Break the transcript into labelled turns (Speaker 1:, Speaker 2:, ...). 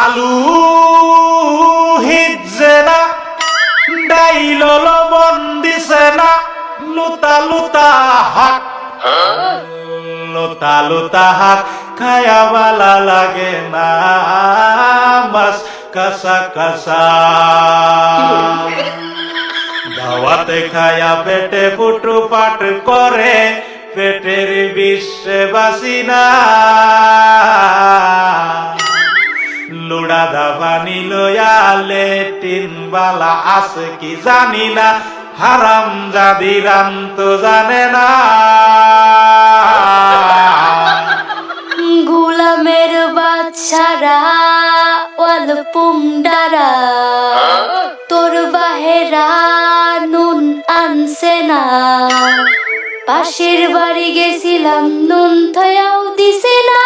Speaker 1: আলু হিজছে না, ডাইল লবণ দিছে না, লুতা লুতা হাক, লুতা লুতা হাক খায়া বালা লাগে না, মাছ কাঁচা কাঁচা। দাওয়াতে খায়া পেটে ফুটু পাট করে, পেটের বিশ্বে বাসি না, লুড়া দাবানি লয়া লেটিন বালা আছে কি জানি না, হারাম জাদি রাম তো জানে না।
Speaker 2: গোলামের বাচ্চারা ওয়াল পুমডারা, তোর বাহেরা নুন আনছে না, পাশের বাড়ি গেছিলাম নুন থয়াও দিছে না।